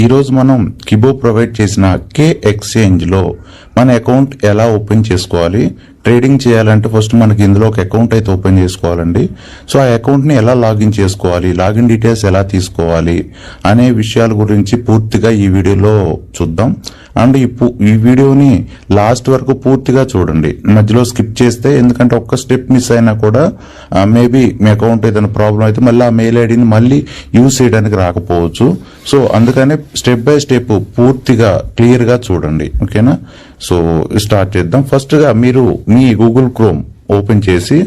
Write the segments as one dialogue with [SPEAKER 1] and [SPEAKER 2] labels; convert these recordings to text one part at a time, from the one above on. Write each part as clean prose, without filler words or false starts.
[SPEAKER 1] ఈరోజు మనం కిబో ప్రొవైడ్ చేసిన కే ఎక్స్చేంజ్లో మన అకౌంట్ ఎలా ఓపెన్ చేసుకోవాలి, ట్రేడింగ్ చేయాలంటే ఫస్ట్ మనకి ఇందులో ఒక అకౌంట్ అయితే ఓపెన్ చేసుకోవాలండి. సో ఆ అకౌంట్ని ఎలా లాగిన్ చేసుకోవాలి, లాగిన్ డీటెయిల్స్ ఎలా తీసుకోవాలి అనే విషయాల గురించి పూర్తిగా ఈ వీడియోలో చూద్దాం. అండ్ ఈ వీడియోని లాస్ట్ వరకు పూర్తిగా చూడండి, మధ్యలో స్కిప్ చేస్తే, ఎందుకంటే ఒక్క స్టెప్ మిస్ అయినా కూడా మేబీ మీ అకౌంట్ ఏదైనా ప్రాబ్లం అయితే మళ్ళీ ఆ మెయిల్ ఐడిని మళ్ళీ యూజ్ చేయడానికి రాకపోవచ్చు. సో అందుకనే స్టెప్ బై స్టెప్ పూర్తిగా క్లియర్గా చూడండి, ఓకేనా? సో స్టార్ట్ చేద్దాం. ఫస్ట్గా మీరు మీ గూగుల్ క్రోమ్ ఓపెన్ చేసి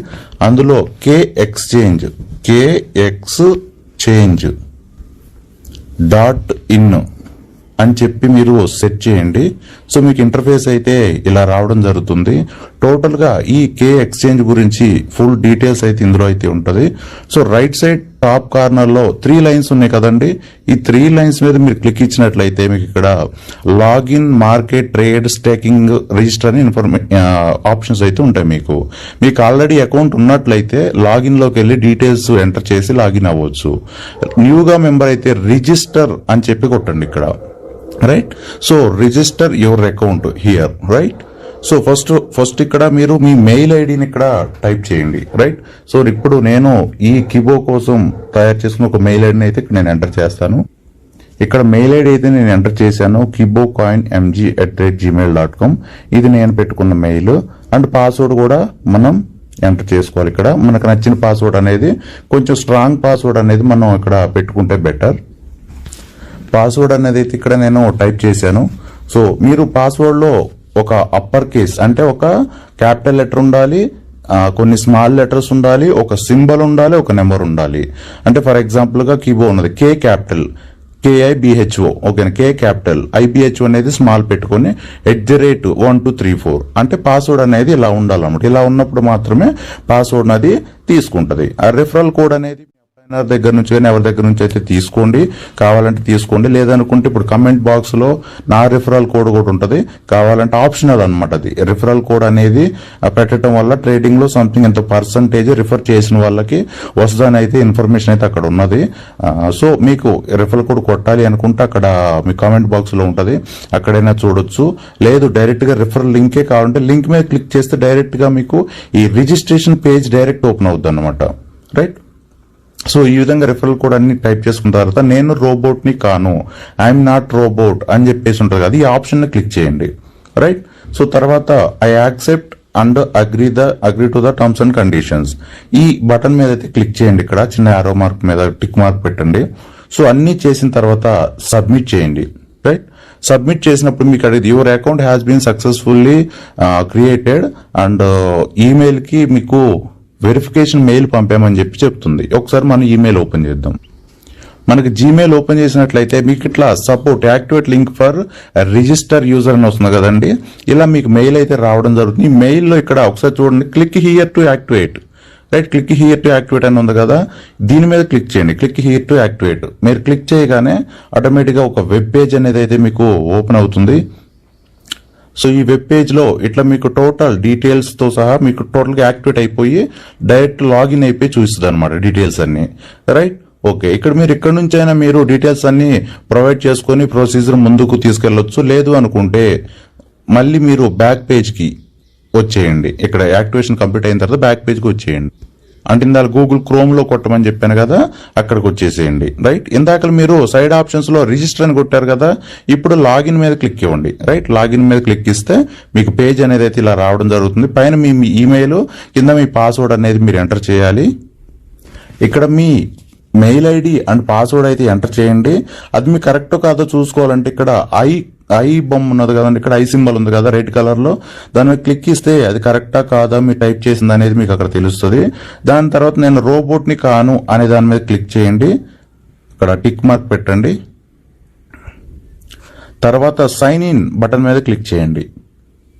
[SPEAKER 1] అందులో KExchange .in అని చెప్పి మీరు సెట్ చేయండి. సో మీకు ఇంటర్ఫేస్ అయితే ఇలా రావడం జరుగుతుంది. టోటల్గా ఈ KExchange గురించి ఫుల్ డీటెయిల్స్ అయితే ఇందులో అయితే ఉంటుంది. So right side top corner లో 3 లైన్స్ ఉన్నాయి కదండి. ఈ 3 లైన్స్ మీద మీరు క్లిక్ ఇచ్చినట్లయితే మీకు ఇక్కడ login, market, trade, staking, register అని ఆప్షన్స్ అయితే ఉంటాయి. మీకు ఆల్రెడీ అకౌంట్ ఉన్నట్లయితే లాగిన్ లోకి వెళ్ళి డీటెయిల్స్ ఎంటర్ చేసి లాగిన్ అవ్వచ్చు. న్యూగా మెంబర్ అయితే రిజిస్టర్ అని చెప్పి కొట్టండి ఇక్కడ, right? So register your account here, right? So first ఇక్కడ మీరు మీ మెయిల్ ఐడిని ఇక్కడ టైప్ చేయండి, రైట్? సో ఇప్పుడు నేను ఈ కిబో కోసం తయారు చేసుకున్న ఒక మెయిల్ ఐడిని అయితే నేను ఎంటర్ చేస్తాను. ఇక్కడ మెయిల్ ఐడి అయితే నేను ఎంటర్ చేశాను, kibocoinmg@gmail.com. ఇది నేను పెట్టుకున్న మెయిల్. అండ్ పాస్వర్డ్ కూడా మనం ఎంటర్ చేసుకోవాలి. ఇక్కడ మనకు నచ్చిన పాస్వర్డ్ అనేది, కొంచెం స్ట్రాంగ్ పాస్వర్డ్ అనేది మనం ఇక్కడ పెట్టుకుంటే బెటర్. పాస్వర్డ్ అనేది అయితే ఇక్కడ నేను టైప్ చేశాను. సో మీరు పాస్వర్డ్లో ఒక అప్పర్ కేస్ అంటే ఒక క్యాపిటల్ లెటర్ ఉండాలి, కొన్ని స్మాల్ లెటర్స్ ఉండాలి, ఒక సింబల్ ఉండాలి, ఒక నెంబర్ ఉండాలి. అంటే ఫర్ ఎగ్జాంపుల్ గా కీబో ఉన్నది K క్యాపిటల్, KIBHO, ఓకేనా? K క్యాపిటల్, IBHO అనేది స్మాల్ పెట్టుకొని @1234 అంటే పాస్వర్డ్ అనేది ఇలా ఉండాలన్నమాట. ఇలా ఉన్నప్పుడు మాత్రమే పాస్వర్డ్ అది తీసుకుంటది. ఆ రిఫరల్ కోడ్ అనేది దగ్గర నుంచి కానీ ఎవరి దగ్గర నుంచి అయితే తీసుకోండి, కావాలంటే తీసుకోండి. లేదనుకుంటే ఇప్పుడు కమెంట్ బాక్స్ లో నా రిఫరల్ కోడ్ కూడా ఉంటుంది, కావాలంటే ఆప్షనల్ అనమాట. అది రిఫరల్ కోడ్ అనేది పెట్టడం వల్ల ట్రేడింగ్ లో సంథింగ్ ఎంత పర్సంటేజ్ రిఫర్ చేసిన వాళ్ళకి వస్తుందని అయితే ఇన్ఫర్మేషన్ అయితే అక్కడ ఉన్నది. సో మీకు రిఫరల్ కోడ్ కొట్టాలి అనుకుంటే అక్కడ మీ కామెంట్ బాక్స్ లో ఉంటుంది, అక్కడైనా చూడొచ్చు. లేదు డైరెక్ట్ గా రిఫరల్ లింకే కావాలంటే లింక్ మీద క్లిక్ చేస్తే డైరెక్ట్ గా మీకు ఈ రిజిస్ట్రేషన్ పేజ్ డైరెక్ట్ ఓపెన్ అవుతుంది అనమాట, రైట్? సో ఈ విధంగా రిఫరల్ కోడ్ అన్ని టైప్ చేసుకున్న తర్వాత నేను రోబోట్ ని కాను, ఐఎమ్ నాట్ రోబోట్ అని చెప్పేసి ఉంటుంది కదా, ఈ ఆప్షన్ ని క్లిక్ చేయండి, రైట్? సో తర్వాత I accept and agree to the terms and conditions, ఈ బటన్ మీద అయితే క్లిక్ చేయండి. ఇక్కడ చిన్న యారో మార్క్ మీద టిక్ మార్క్ పెట్టండి. సో అన్ని చేసిన తర్వాత సబ్మిట్ చేయండి, రైట్? సబ్మిట్ చేసినప్పుడు మీకు అడిగింది your account has been successfully created and email కి మీకు వెరిఫికేషన్ మెయిల్ పంపామని చెప్పి చెప్తుంది. ఒకసారి మనం ఈమెయిల్ ఓపెన్ చేద్దాం. మనకి జీమెయిల్ ఓపెన్ చేసినట్లయితే మీకు ఇట్లా support activate link for register user అని వస్తుంది కదండి. ఇలా మీకు మెయిల్ అయితే రావడం జరుగుతుంది. ఈ మెయిల్లో ఇక్కడ ఒకసారి చూడండి, click here to activate, right? Click here to activate అని ఉంది కదా, దీని మీద క్లిక్ చేయండి. క్లిక్ హియర్ టు యాక్టివేట్ మీరు క్లిక్ చేయగానే ఆటోమేటిక్గా ఒక వెబ్ పేజ్ అనేది అయితే మీకు ఓపెన్ అవుతుంది. సో ఈ వెబ్ పేజ్ లో ఇట్లా మీకు టోటల్ డీటెయిల్స్ తో సహా మీకు టోటల్ గా యాక్టివేట్ అయిపోయి డైరెక్ట్ లాగిన్ అయిపోయి చూస్తుంది అనమాట డీటెయిల్స్ అన్ని, రైట్? ఓకే, ఇక్కడ మీరు ఇక్కడ నుంచి అయినా మీరు డీటెయిల్స్ అన్ని ప్రొవైడ్ చేసుకుని ప్రొసీజర్ ముందుకు తీసుకెళ్లొచ్చు. లేదు అనుకుంటే మళ్ళీ మీరు బ్యాక్ పేజ్ కి వచ్చేయండి. ఇక్కడ యాక్టివేషన్ కంప్లీట్ అయిన తర్వాత బ్యాక్ పేజ్ కి వచ్చేయండి. అంటే ఇందాక గూగుల్ క్రోమ్ లో కొట్టమని చెప్పాను కదా, అక్కడికి వచ్చేసేయండి, రైట్? ఇందాక మీరు సైడ్ ఆప్షన్స్ లో రిజిస్టర్ అని కొట్టారు కదా, ఇప్పుడు లాగిన్ మీద క్లిక్ ఇవ్వండి, రైట్? లాగిన్ మీద క్లిక్ ఇస్తే మీకు పేజ్ అనేది అయితే ఇలా రావడం జరుగుతుంది. పైన మీ ఈమెయిల్, కింద మీ పాస్వర్డ్ అనేది మీరు ఎంటర్ చేయాలి. ఇక్కడ మీ మెయిల్ ఐడి అండ్ పాస్వర్డ్ అయితే ఎంటర్ చేయండి. అది మీకు కరెక్ట్ కాదో చూసుకోవాలంటే ఇక్కడ ఐ బొమ్మ ఉన్నది కదండి, ఇక్కడ ఐ సింబల్ ఉంది కదా రెడ్ కలర్ లో, దాని మీద క్లిక్ ఇస్తే అది కరెక్టా కాదా మీరు టైప్ చేసింది అనేది మీకు అక్కడ తెలుస్తుంది. దాని తర్వాత నేను రోబోట్ ని కాను అనే దాని మీద క్లిక్ చేయండి, ఇక్కడ టిక్ మార్క్ పెట్టండి. తర్వాత సైన్ ఇన్ బటన్ మీద క్లిక్ చేయండి.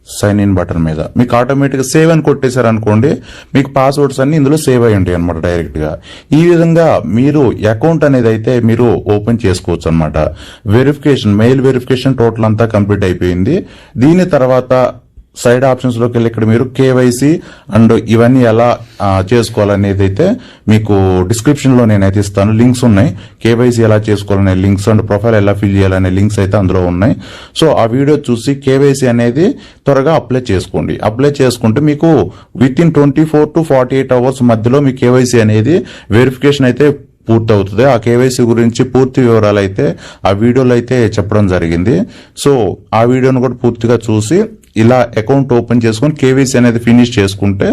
[SPEAKER 1] సైన్ ఇన్ బటన్ మీద మీకు ఆటోమేటిక్గా సేవ్ అని కొట్టేశారు అనుకోండి, మీకు పాస్వర్డ్స్ అన్ని ఇందులో సేవ్ అయి ఉంటాయి అనమాట డైరెక్ట్ గా. ఈ విధంగా మీరు అకౌంట్ అనేది అయితే మీరు ఓపెన్ చేసుకోవచ్చు అనమాట. వెరిఫికేషన్, మెయిల్ వెరిఫికేషన్ టోటల్ అంతా కంప్లీట్ అయిపోయింది. దీని తర్వాత సైడ్ ఆప్షన్స్ లోకి వెళ్ళి ఇక్కడ మీరు కేవైసీ అండ్ ఇవన్నీ ఎలా చేసుకోవాలనేది అయితే మీకు డిస్క్రిప్షన్ లో నేనైతే ఇస్తాను. లింక్స్ ఉన్నాయి. కేవైసీ ఎలా చేసుకోవాలనే లింక్స్ అండ్ ప్రొఫైల్ ఎలా ఫిల్ చేయాలనే లింక్స్ అయితే అందులో ఉన్నాయి. సో ఆ వీడియో చూసి కేవైసీ అనేది త్వరగా అప్లై చేసుకోండి. అప్లై చేసుకుంటే మీకు విత్ ఇన్ 24 to 48 hours మధ్యలో మీ కేవైసీ అనేది వెరిఫికేషన్ అయితే పూర్తి అవుతుంది. ఆ కేవైసీ గురించి పూర్తి వివరాలు అయితే ఆ వీడియోలో అయితే చెప్పడం జరిగింది. సో ఆ వీడియోను కూడా పూర్తిగా చూసి ఇలా అకౌంట్ ఓపెన్ చేసుకొని కేవైసీ అనేది ఫినిష్ చేసుకుంటే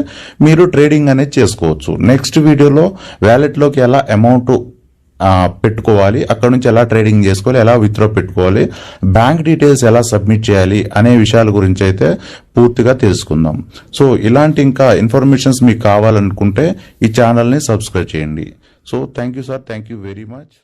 [SPEAKER 1] మీరు ట్రేడింగ్ అనేది చేసుకోవచ్చు. నెక్స్ట్ వీడియోలో వ్యాలెట్ లోకి ఎలా అమౌంట్ పెట్టుకోవాలి, అక్కడ నుంచి ఎలా ట్రేడింగ్ చేసుకోవాలి, ఎలా విత్డ్రా పెట్టుకోవాలి, బ్యాంక్ డీటెయిల్స్ ఎలా సబ్మిట్ చేయాలి అనే విషయాల గురించి అయితే పూర్తిగా తెలుసుకుందాం. సో ఇలాంటి ఇంకా ఇన్ఫర్మేషన్స్ మీకు కావాలనుకుంటే ఈ ఛానల్ని సబ్స్క్రైబ్ చేయండి. So thank you sir, thank you very much.